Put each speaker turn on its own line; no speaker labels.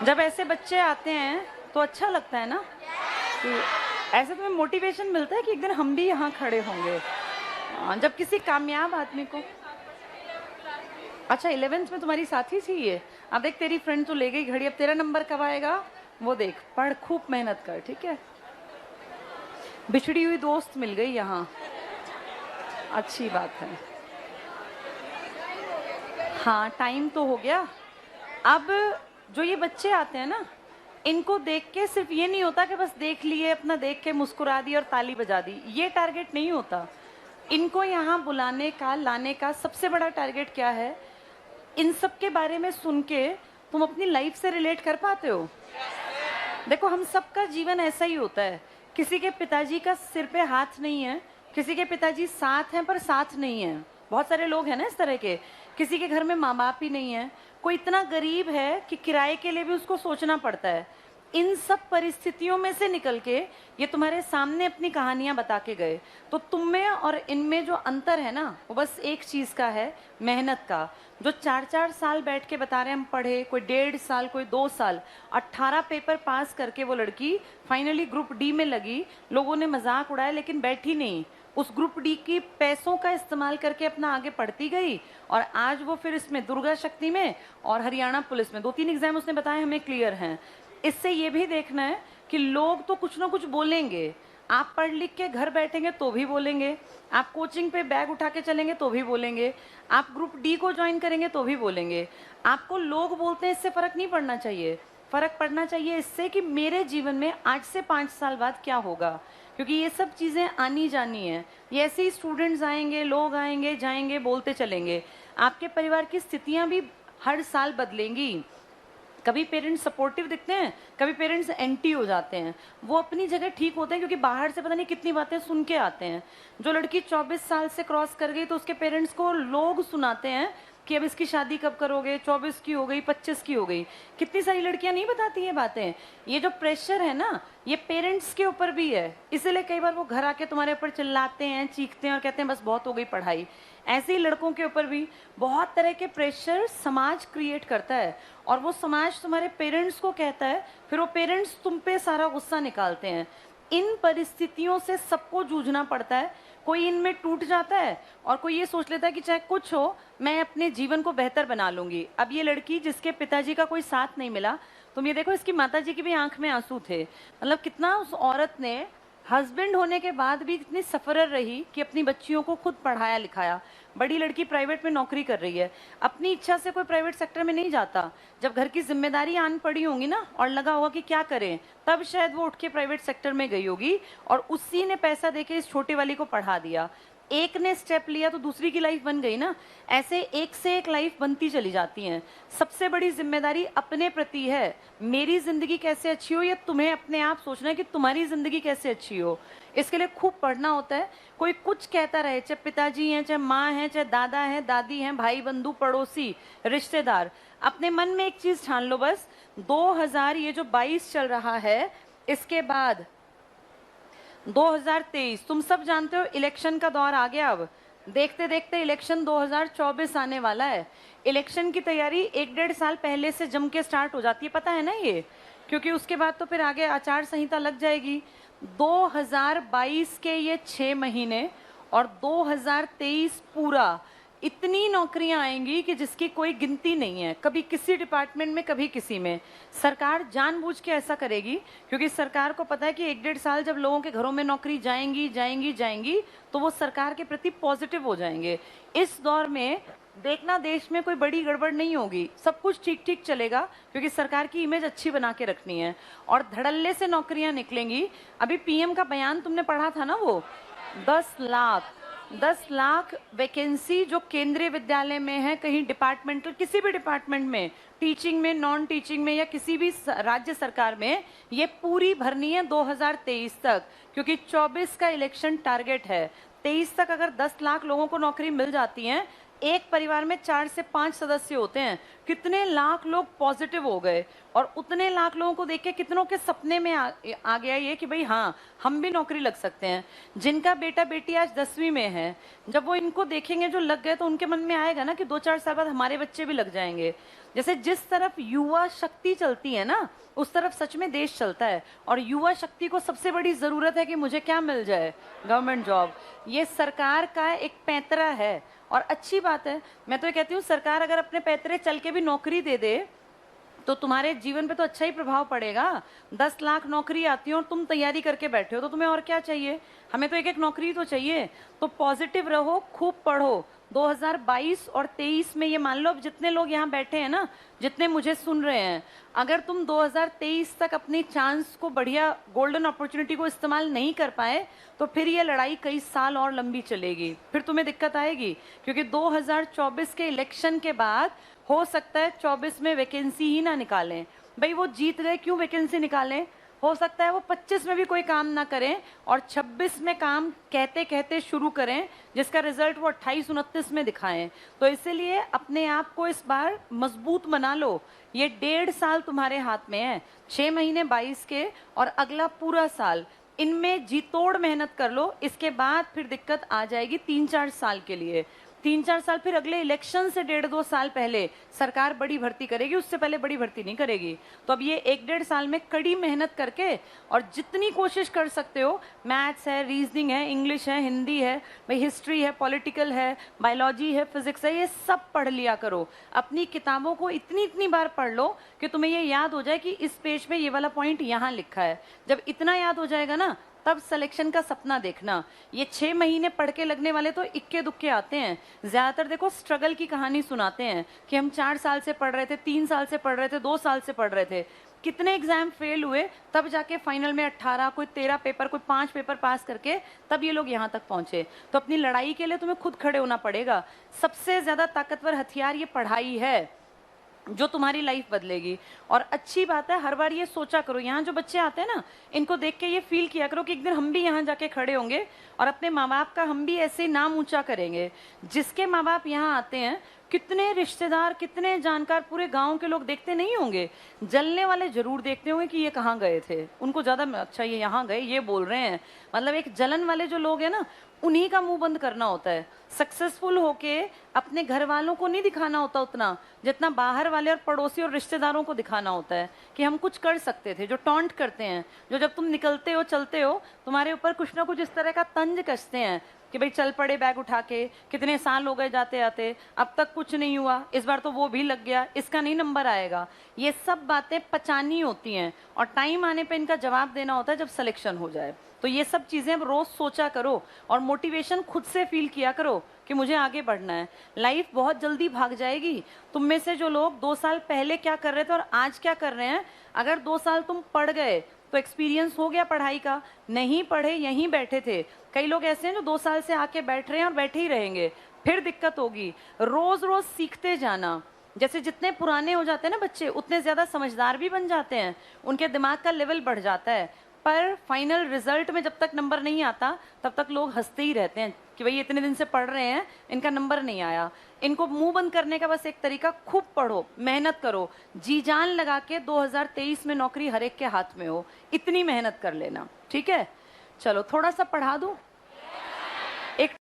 जब ऐसे बच्चे आते हैं तो अच्छा लगता है ना कि ऐसे तुम्हें मोटिवेशन मिलता है कि एक दिन हम भी यहाँ खड़े होंगे। जब किसी कामयाब आदमी को, अच्छा 11th में तुम्हारी साथी थी ये, अब देख तेरी फ्रेंड तो ले गई घड़ी, अब तेरा नंबर कब आएगा वो देख, पढ़ खूब मेहनत कर, ठीक है। बिछड़ी हुई दोस्त मिल गई यहाँ, अच्छी बात है। हाँ टाइम तो हो गया। अब जो ये बच्चे आते हैं ना, इनको देख के सिर्फ ये नहीं होता कि बस देख लिए, अपना देख के मुस्कुरा दी और ताली बजा दी, ये टारगेट नहीं होता। इनको यहाँ बुलाने का, लाने का सबसे बड़ा टारगेट क्या है, इन सब के बारे में सुन के तुम अपनी लाइफ से रिलेट कर पाते हो। देखो हम सबका जीवन ऐसा ही होता है, किसी के पिताजी का सिर पे हाथ नहीं है, किसी के पिताजी साथ हैं पर साथ नहीं है, बहुत सारे लोग हैं ना इस तरह के। किसी के घर में माँ बाप ही नहीं है, कोई इतना गरीब है कि किराए के लिए भी उसको सोचना पड़ता है। इन सब परिस्थितियों में से निकल के ये तुम्हारे सामने अपनी कहानियां बता के गए। तो तुम में और इनमें जो अंतर है ना, वो बस एक चीज का है, मेहनत का। जो 4-4 साल बैठ के बता रहे हैं हम पढ़े, कोई 1.5 साल, कोई 2 साल, 18 पेपर पास करके वो लड़की फाइनली ग्रुप डी में लगी। लोगों ने मजाक उड़ाया लेकिन बैठी नहीं, उस ग्रुप डी की पैसों का इस्तेमाल करके अपना आगे पढ़ती गई, और आज वो फिर इसमें दुर्गा शक्ति में और हरियाणा पुलिस में 2-3 एग्जाम उसने बताया हमें क्लियर हैं। इससे ये भी देखना है कि लोग तो कुछ ना कुछ बोलेंगे, आप पढ़ लिख के घर बैठेंगे तो भी बोलेंगे, आप कोचिंग पे बैग उठा के चलेंगे तो भी बोलेंगे, आप ग्रुप डी को ज्वाइन करेंगे तो भी बोलेंगे। आपको लोग बोलते हैं इससे फर्क नहीं पड़ना चाहिए, फर्क पड़ना चाहिए इससे कि मेरे जीवन में आज से 5 साल बाद क्या होगा, क्योंकि ये सब चीज़ें आनी जानी है। ये ऐसे ही स्टूडेंट्स आएंगे, लोग आएंगे जाएंगे, बोलते चलेंगे। आपके परिवार की स्थितियां भी हर साल बदलेंगी। कभी पेरेंट्स सपोर्टिव दिखते हैं, कभी पेरेंट्स एंटी हो जाते हैं। वो अपनी जगह ठीक होते हैं क्योंकि बाहर से पता नहीं कितनी बातें सुन के आते हैं। जो लड़की 24 साल से क्रॉस कर गई तो उसके पेरेंट्स को लोग सुनाते हैं कि अब इसकी शादी कब करोगे, 24 की हो गई, 25 की हो गई। कितनी सारी लड़कियां नहीं बताती ये बातें। ये जो प्रेशर है ना, ये पेरेंट्स के ऊपर भी है, इसीलिए कई बार वो घर आके तुम्हारे ऊपर चिल्लाते हैं, चीखते हैं और कहते हैं बस बहुत हो गई पढ़ाई। ऐसे ही लड़कों के ऊपर भी बहुत तरह के प्रेशर समाज क्रिएट करता है, और वो समाज तुम्हारे पेरेंट्स को कहता है, फिर वो पेरेंट्स तुम पे सारा गुस्सा निकालते हैं। इन परिस्थितियों से सबको जूझना पड़ता है। कोई इनमें टूट जाता है और कोई ये सोच लेता है कि चाहे कुछ हो मैं अपने जीवन को बेहतर बना लूंगी। अब ये लड़की जिसके पिताजी का कोई साथ नहीं मिला, तुम ये देखो इसकी माताजी की भी आंख में आंसू थे। मतलब कितना उस औरत ने हस्बैंड होने के बाद भी इतनी सफरर रही कि अपनी बच्चियों को खुद पढ़ाया लिखाया। बड़ी लड़की प्राइवेट में नौकरी कर रही है, अपनी इच्छा से कोई प्राइवेट सेक्टर में नहीं जाता। जब घर की जिम्मेदारी आन पड़ी होंगी ना और लगा होगा कि क्या करें, तब शायद वो उठ के प्राइवेट सेक्टर में गई होगी, और उसी ने पैसा देके इस छोटी वाली को पढ़ा दिया। एक ने स्टेप लिया तो दूसरी की लाइफ बन गई ना। ऐसे एक से एक लाइफ बनती चली जाती हैं। सबसे बड़ी जिम्मेदारी अपने प्रति है, मेरी जिंदगी कैसे अच्छी हो, या तुम्हें अपने आप सोचना है कि तुम्हारी जिंदगी कैसे अच्छी हो। इसके लिए खूब पढ़ना होता है। कोई कुछ कहता रहे, चाहे पिताजी हैं, चाहे माँ हैं, चाहे दादा हैं, दादी हैं, भाई बंधु पड़ोसी रिश्तेदार, अपने मन में एक चीज ठान लो, बस 2022 चल रहा है, इसके बाद 2023 तुम सब जानते हो इलेक्शन का दौर आ गया। अब देखते देखते इलेक्शन 2024 आने वाला है। इलेक्शन की तैयारी 1-1.5 साल पहले से जम के स्टार्ट हो जाती है, पता है ना ये, क्योंकि उसके बाद तो फिर आगे आचार संहिता लग जाएगी। 2022 के ये 6 महीने और 2023 पूरा, इतनी नौकरियां आएंगी कि जिसकी कोई गिनती नहीं है। कभी किसी डिपार्टमेंट में, कभी किसी में। सरकार जानबूझ के ऐसा करेगी क्योंकि सरकार को पता है कि 1-1.5 साल जब लोगों के घरों में नौकरी जाएंगी जाएंगी जाएंगी तो वो सरकार के प्रति पॉजिटिव हो जाएंगे। इस दौर में देखना देश में कोई बड़ी गड़बड़ नहीं होगी, सब कुछ ठीक ठीक चलेगा क्योंकि सरकार की इमेज अच्छी बना के रखनी है और धड़ल्ले से नौकरियां निकलेंगी। अभी पीएम का बयान तुमने पढ़ा था ना, वो 10 लाख वैकेंसी जो केंद्रीय विद्यालय में है, कहीं डिपार्टमेंटल, किसी भी डिपार्टमेंट में, टीचिंग में, नॉन टीचिंग में या किसी भी राज्य सरकार में, ये पूरी भरनी है 2023 तक, क्योंकि 24 का इलेक्शन टारगेट है। 23 तक अगर 10 लाख लोगों को नौकरी मिल जाती है, एक परिवार में 4 से 5 सदस्य होते हैं, कितने लाख लोग पॉजिटिव हो गए। और उतने लाख लोगों को देख के कितनों के सपने में आ गया ये कि भाई हाँ, हम भी नौकरी लग सकते हैं। जिनका बेटा बेटी आज 10वीं में है, जब वो इनको देखेंगे जो लग गए तो उनके मन में आएगा ना कि 2-4 साल बाद हमारे बच्चे भी लग जाएंगे। जैसे जिस तरफ युवा शक्ति चलती है ना, उस तरफ सच में देश चलता है। और युवा शक्ति को सबसे बड़ी जरूरत है कि मुझे क्या मिल जाए, गवर्नमेंट जॉब। ये सरकार का एक पैंतरा है और अच्छी बात है। मैं तो ये कहती हूँ सरकार अगर अपने पैंतरे चल के भी नौकरी दे दे तो तुम्हारे जीवन पे तो अच्छा ही प्रभाव पड़ेगा। 10 लाख नौकरी आती है और तुम तैयारी करके बैठे हो, तो तुम्हें और क्या चाहिए? हमें तो एक एक नौकरी तो चाहिए। तो पॉजिटिव रहो, खूब पढ़ो। 2022 और 23 में ये मान लो, अब जितने लोग यहाँ बैठे हैं ना, जितने मुझे सुन रहे हैं, अगर तुम 2023 तक अपनी चांस को, बढ़िया गोल्डन अपॉर्चुनिटी को इस्तेमाल नहीं कर पाए तो फिर ये लड़ाई कई साल और लंबी चलेगी, फिर तुम्हें दिक्कत आएगी। क्योंकि 2024 के इलेक्शन के बाद हो सकता है 24 में वैकेंसी ही ना निकालें। भाई वो जीत गए, क्यों वैकेंसी निकालें? हो सकता है वो 25 में भी कोई काम ना करें और 26 में काम कहते कहते शुरू करें, जिसका रिजल्ट वो 28-29 में दिखाएं। तो इसीलिए अपने आप को इस बार मजबूत बना लो। ये 1.5 साल तुम्हारे हाथ में है, 6 महीने 22 के और अगला पूरा साल, इनमें जी तोड़ मेहनत कर लो। इसके बाद फिर दिक्कत आ जाएगी 3-4 साल के लिए। 3-4 साल फिर अगले इलेक्शन से 1.5-2 साल पहले सरकार बड़ी भर्ती करेगी, उससे पहले बड़ी भर्ती नहीं करेगी। तो अब ये 1-1.5 साल में कड़ी मेहनत करके और जितनी कोशिश कर सकते हो, मैथ्स है, रीजनिंग है, इंग्लिश है, हिंदी है, भाई हिस्ट्री है, पॉलिटिकल है, बायोलॉजी है, फिजिक्स है, ये सब पढ़ लिया करो। अपनी किताबों को इतनी इतनी बार पढ़ लो कि तुम्हें ये याद हो जाए कि इस पेज पे ये वाला पॉइंट यहाँ लिखा है। जब इतना याद हो जाएगा ना, तब सिलेक्शन का सपना देखना। ये 6 महीने पढ़ के लगने वाले तो इक्के दुक्के आते हैं। ज्यादातर देखो स्ट्रगल की कहानी सुनाते हैं कि हम 4 साल से पढ़ रहे थे, 3 साल से पढ़ रहे थे, 2 साल से पढ़ रहे थे, कितने एग्जाम फेल हुए, तब जाके फाइनल में 18, कोई 13 पेपर, कोई 5 पेपर पास करके तब ये लोग यहाँ तक पहुंचे। तो अपनी लड़ाई के लिए तुम्हें खुद खड़े होना पड़ेगा। सबसे ज्यादा ताकतवर हथियार ये पढ़ाई है, जो तुम्हारी लाइफ बदलेगी। और अच्छी बात है, हर बार ये सोचा करो, यहाँ जो बच्चे आते हैं ना, इनको देख के ये फील किया करो कि एक दिन हम भी यहाँ जाके खड़े होंगे और अपने माँ बाप का हम भी ऐसे नाम ऊंचा करेंगे। जिसके माँ बाप यहाँ आते हैं, कितने रिश्तेदार, कितने जानकार, पूरे गांव के लोग देखते नहीं होंगे, जलने वाले जरूर देखते होंगे कि ये कहाँ गए थे। उनको ज्यादा अच्छा ये यहाँ गए, ये बोल रहे हैं, मतलब एक जलन वाले जो लोग हैं ना, उन्हीं का मुंह बंद करना होता है। सक्सेसफुल होके अपने घर वालों को नहीं दिखाना होता उतना, जितना बाहर वाले और पड़ोसी और रिश्तेदारों को दिखाना होता है कि हम कुछ कर सकते थे। जो टॉन्ट करते हैं, जो जब तुम निकलते हो, चलते हो, तुम्हारे ऊपर कुछ ना कुछ इस तरह का तंज कसते हैं कि भाई चल पड़े बैग उठा के, कितने साल हो गए जाते आते, अब तक कुछ नहीं हुआ, इस बार तो वो भी लग गया, इसका नहीं नंबर आएगा। ये सब बातें पचानी होती हैं और टाइम आने पे इनका जवाब देना होता है जब सिलेक्शन हो जाए। तो ये सब चीजें अब रोज सोचा करो और मोटिवेशन खुद से फील किया करो कि मुझे आगे बढ़ना है। लाइफ बहुत जल्दी भाग जाएगी। तुम में से जो लोग 2 साल पहले क्या कर रहे थे और आज क्या कर रहे हैं, अगर 2 साल तुम पढ़ गए तो एक्सपीरियंस हो गया पढ़ाई का। नहीं पढ़े, यहीं बैठे थे, कई लोग ऐसे हैं जो 2 साल से आके बैठ रहे हैं और बैठे ही रहेंगे, फिर दिक्कत होगी। रोज रोज सीखते जाना। जैसे जितने पुराने हो जाते हैं ना बच्चे, उतने ज्यादा समझदार भी बन जाते हैं, उनके दिमाग का लेवल बढ़ जाता है। पर फाइनल रिजल्ट में जब तक नंबर नहीं आता, तब तक लोग हंसते ही रहते हैं कि भाई इतने दिन से पढ़ रहे हैं, इनका नंबर नहीं आया। इनको मुंह बंद करने का बस एक तरीका, खूब पढ़ो, मेहनत करो, जी जान लगा के 2023 में नौकरी हर एक के हाथ में हो, इतनी मेहनत कर लेना। ठीक है, चलो थोड़ा सा पढ़ा दूं। एक